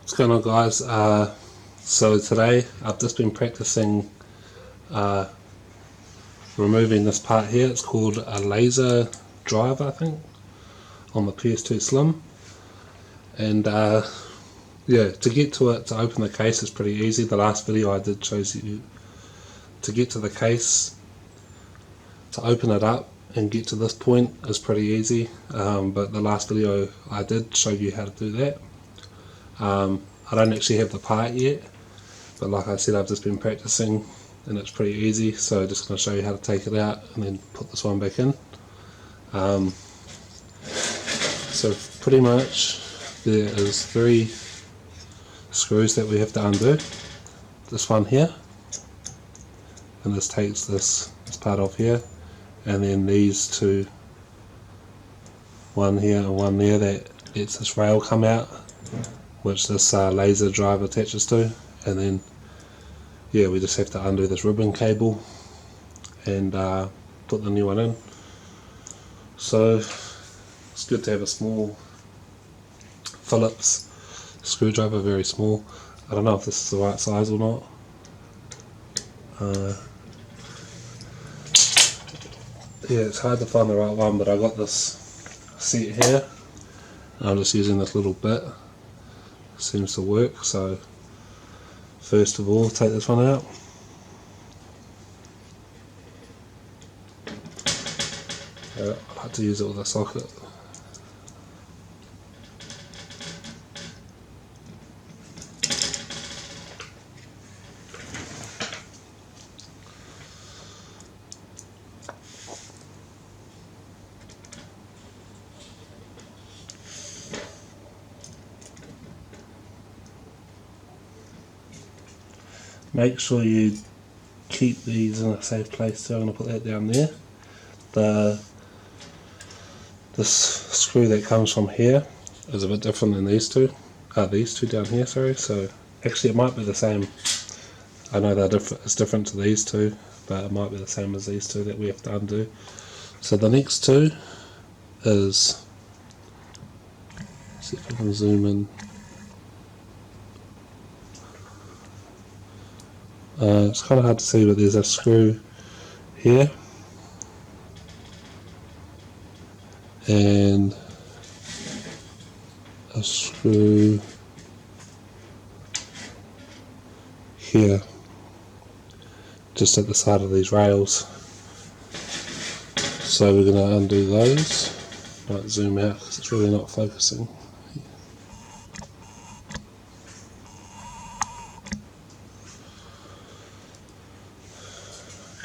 What's going on, guys? So today I've just been practicing removing this part here. It's called a laser drive, I think, on the PS2 Slim. And yeah, to get to it, to open the case is pretty easy. The last video I did shows you to get to the case, to open it up and get to this point is pretty easy. But the last video I did show you how to do that. I don't actually have the part yet, but like I said, I've just been practicing and it's pretty easy, so just going to show you how to take it out and then put this one back in. So pretty much there is 3 screws that we have to undo. This one here, and this takes this part off here, and then these 2, one here and one there, that lets this rail come out, which this laser drive attaches to. And then yeah, we just have to undo this ribbon cable and put the new one in. So it's good to have a small Phillips screwdriver, very small. I don't know if this is the right size or not. Yeah, it's hard to find the right one, but I got this set here. I'm just using this little bit. Seems to work. So first of all, take this one out. I like to use it with a socket. Make sure you keep these in a safe place, so I'm going to put that down there. This screw that comes from here is a bit different than these two down here, sorry. So actually it might be the same. I know they're different, it's different to these two, but it might be the same as these two that we have to undo. So the next 2 is, see if I can zoom in. It's kind of hard to see, but there's a screw here and a screw here, just at the side of these rails. So we're going to undo those. Might zoom out because it's really not focusing.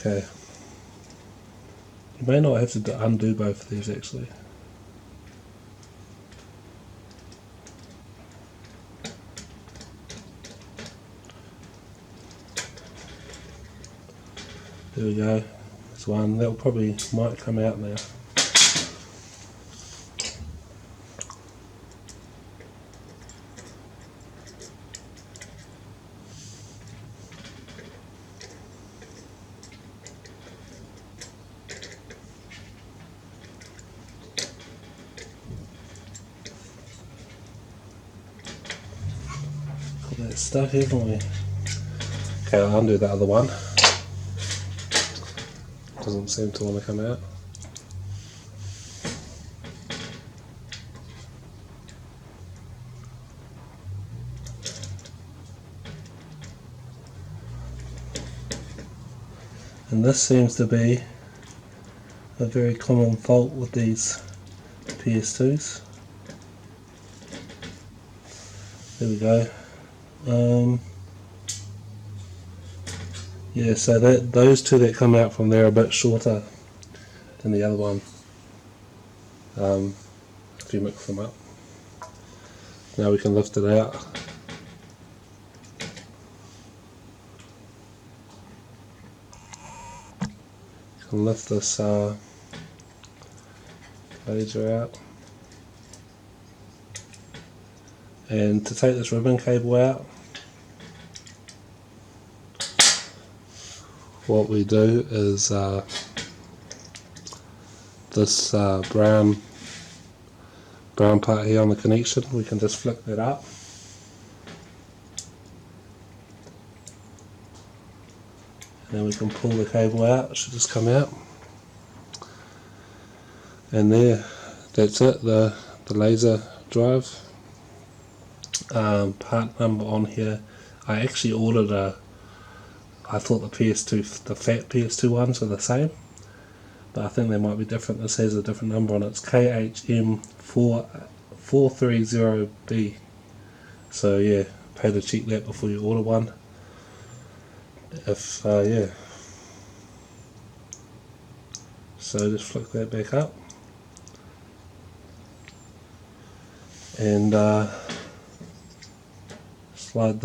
Okay, you may not have to undo both of these actually. There we go, there's one. That probably might come out now. Got that stuck, haven't we? Okay, I'll undo the other one. Doesn't seem to want to come out. And this seems to be a very common fault with these PS2s. There we go. Yeah, so those 2 that come out from there are a bit shorter than the other one, if you mix them up. Now we can lift it out. You can lift this laser out. And to take this ribbon cable out, what we do is this brown part here on the connection, we can just flick that up and we can pull the cable out. It should just come out, and there, that's it, the laser drive. Part number on here, I actually ordered I thought the PS2, the fat PS2 ones were the same, but I think they might be different. This has a different number on it. It's KHM430B. So yeah, pay to check that before you order one. Yeah. So just flick that back up, and slide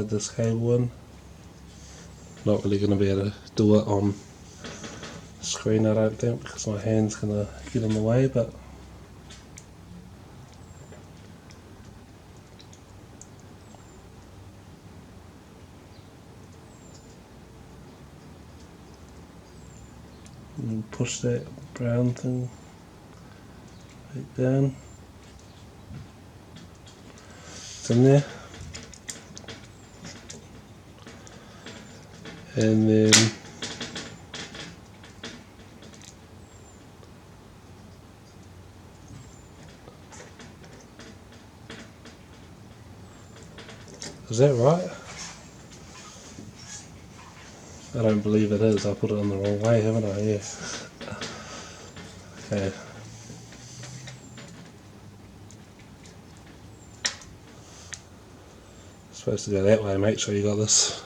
this cable in. Not really going to be able to do it on screen, I don't think, because my hand's going to get in the way, but and push that brown thing back down. It's in there. And then is that right? I don't believe it is. I put it on the wrong way, haven't I? Yeah. Okay. It's supposed to go that way. Make sure you got this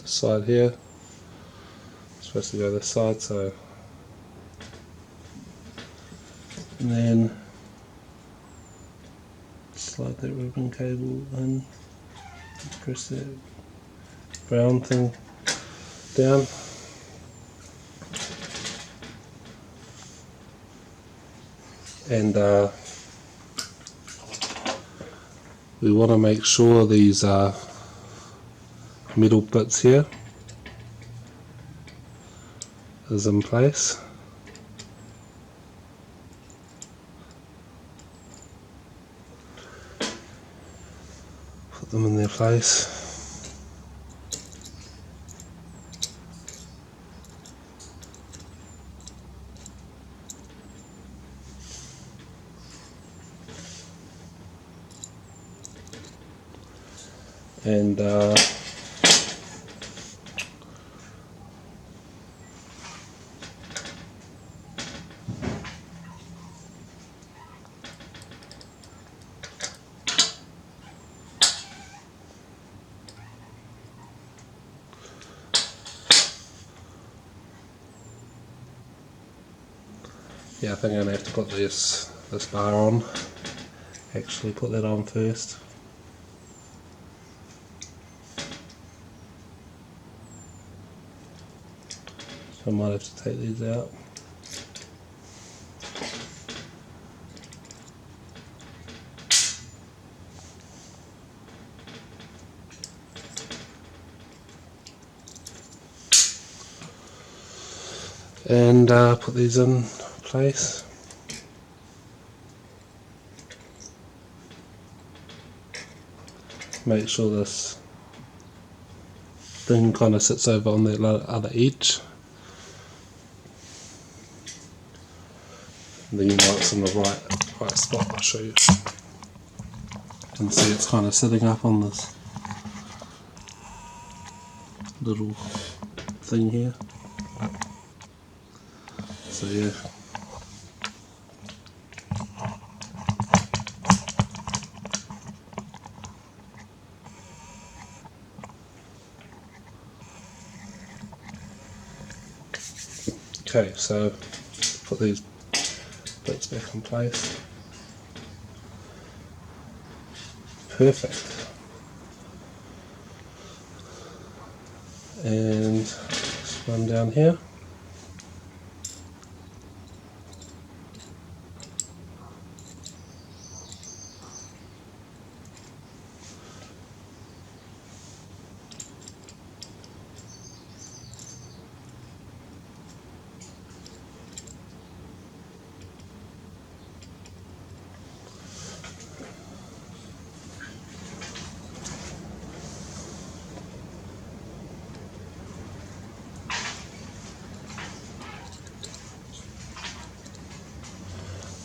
side here. It's supposed to go this side, so. And then slide that ribbon cable in. Press that brown thing down. And we want to make sure these metal bits here is in place. Put them in their place. And yeah, I think I'm going to have to put this bar on. Actually put that on first. So I might have to take these out. And put these in place. Make sure this thing kind of sits over on the other edge. And then you know it's in the right spot. I'll show you. You can see it's kind of sitting up on this little thing here. So yeah. Okay, so put these bits back in place. Perfect. And this one down here.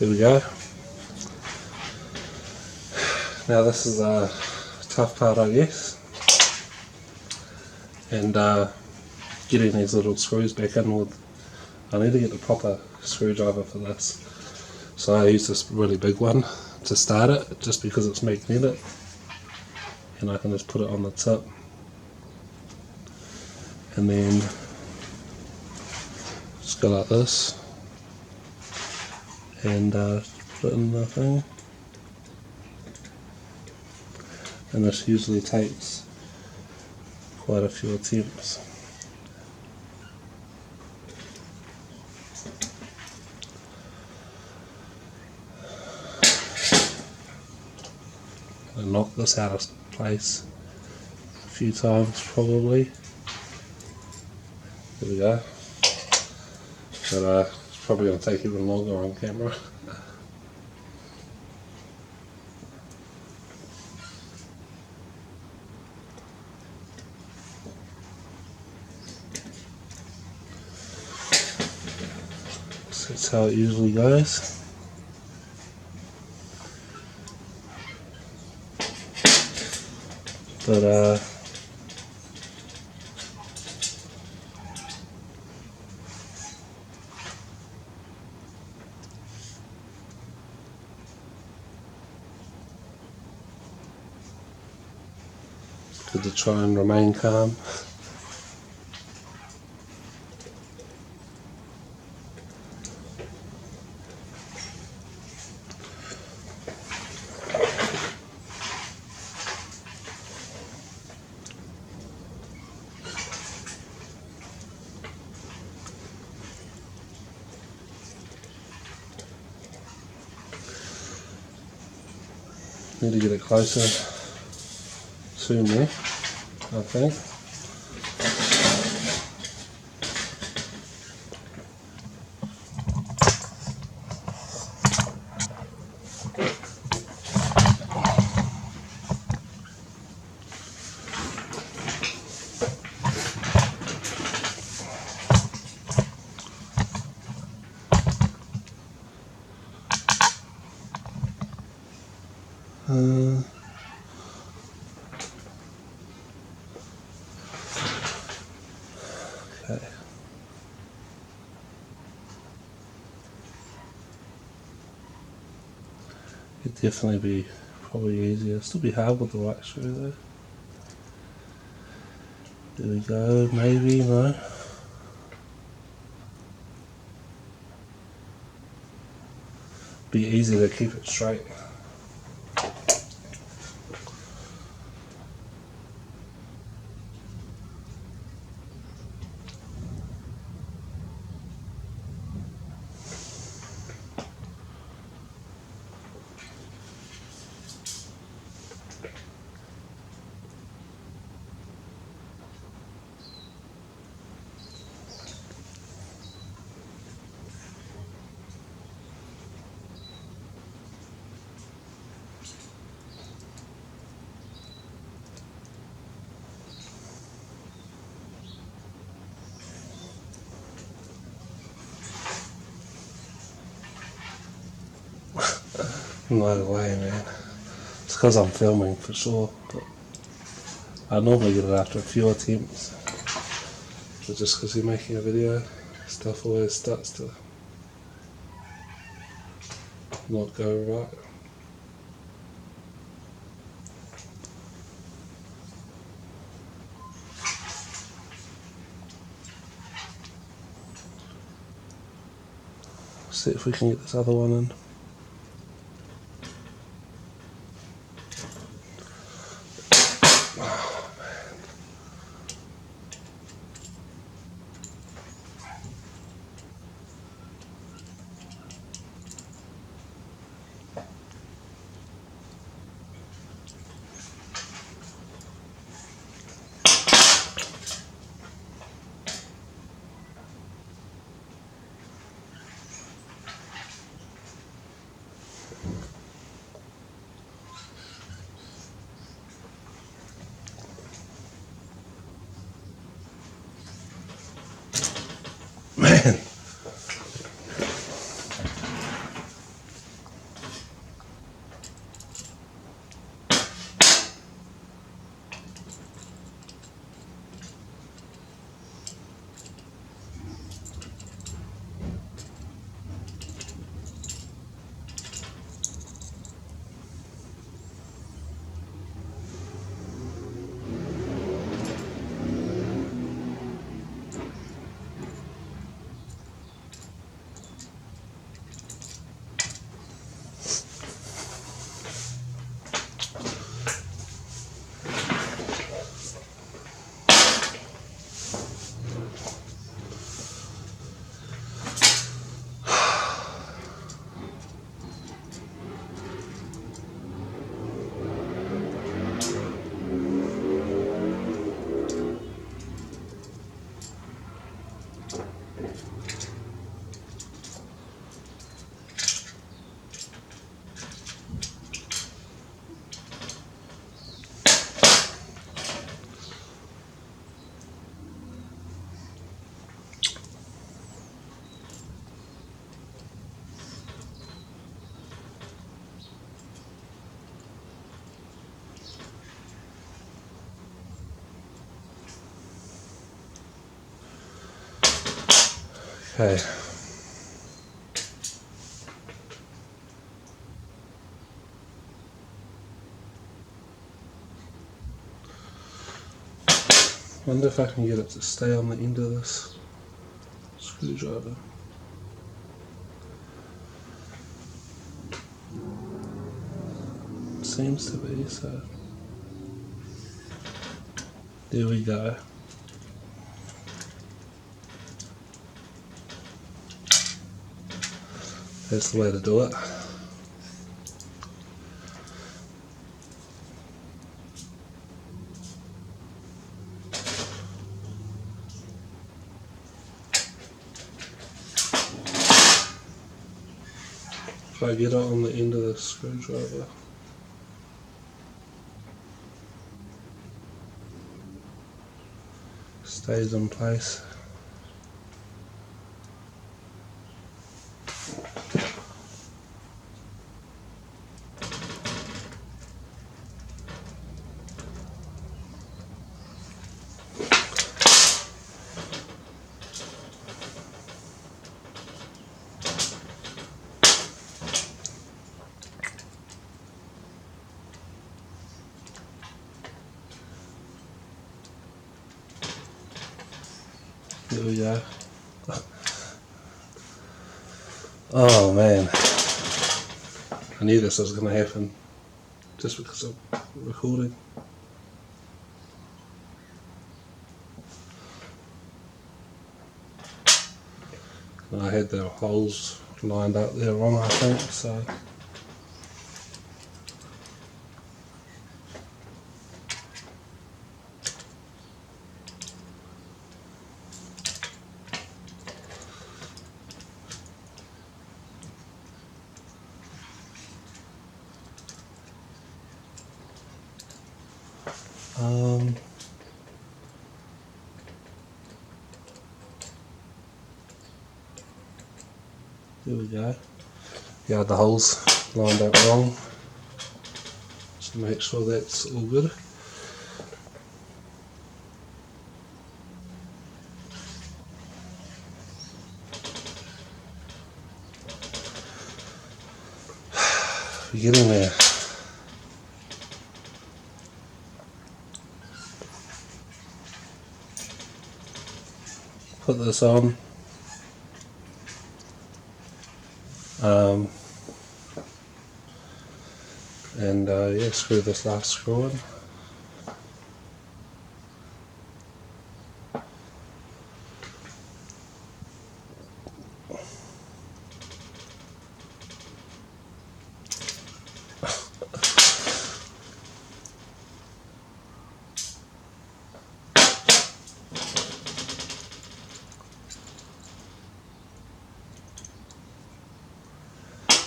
There we go. Now this is a tough part, I guess, and getting these little screws back in with. I need to get the proper screwdriver for this, so I use this really big one to start it, just because it's magnetic, and I can just put it on the tip, and then just go like this, and put it in the thing. And this usually takes quite a few attempts. I knock this out of place a few times probably. There we go. But it's probably going to take even longer on camera. So that's how it usually goes. But good to try and remain calm. Need to get it closer to me, I think. Okay. It'd definitely be probably easier. Still be hard with the right screw though. There we go, maybe, no. Be easy to keep it straight. No way, man. It's because I'm filming for sure, but I normally get it after a few attempts. But just because you're making a video, stuff always starts to not go right. See if we can get this other one in. Okay. Wonder if I can get it to stay on the end of this screwdriver. Seems to be, so there we go. That's the way to do it. If I get it on the end of the screwdriver, stays in place. There we go. Oh man, I knew this was going to happen just because of recording. And I had the holes lined up there wrong, I think, so. There we go. Yeah, the holes lined up wrong. So make sure that's all good. We're getting there. Put this on. And yeah, screw this last screw in.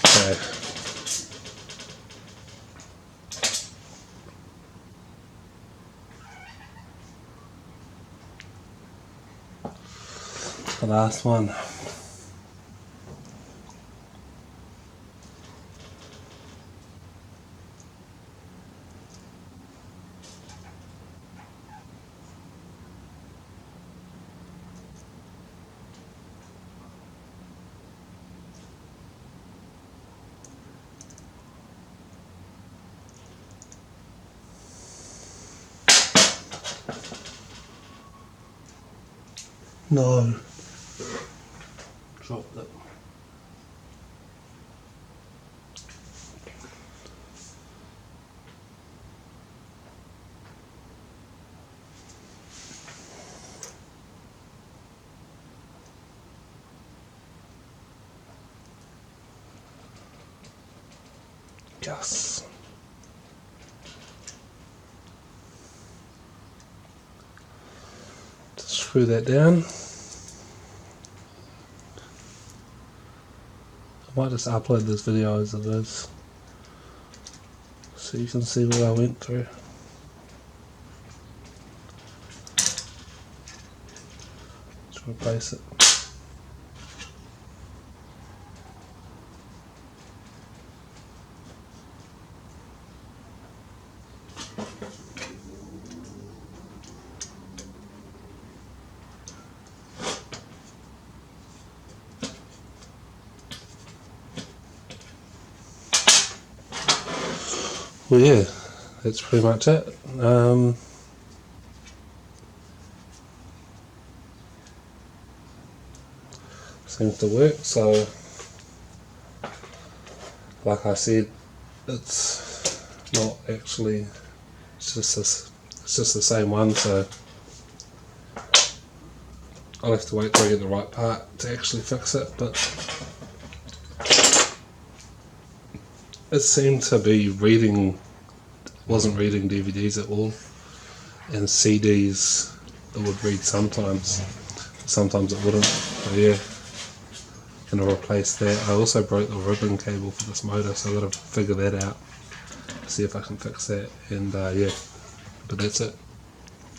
Okay. The last one. No. Dropped it. Yes. Just screw that down. I might just upload this video as it is, so you can see what I went through. Let's replace it. Well, yeah, that's pretty much it. Seems to work. So, like I said, it's not actually. It's just this. It's just the same one. So I'll have to wait till I get the right part to actually fix it. But it seemed to be wasn't reading DVDs at all, and CDs it would read sometimes it wouldn't. So yeah, gonna replace that. I also broke the ribbon cable for this motor, so I've got to figure that out, see if I can fix that, and yeah, but that's it.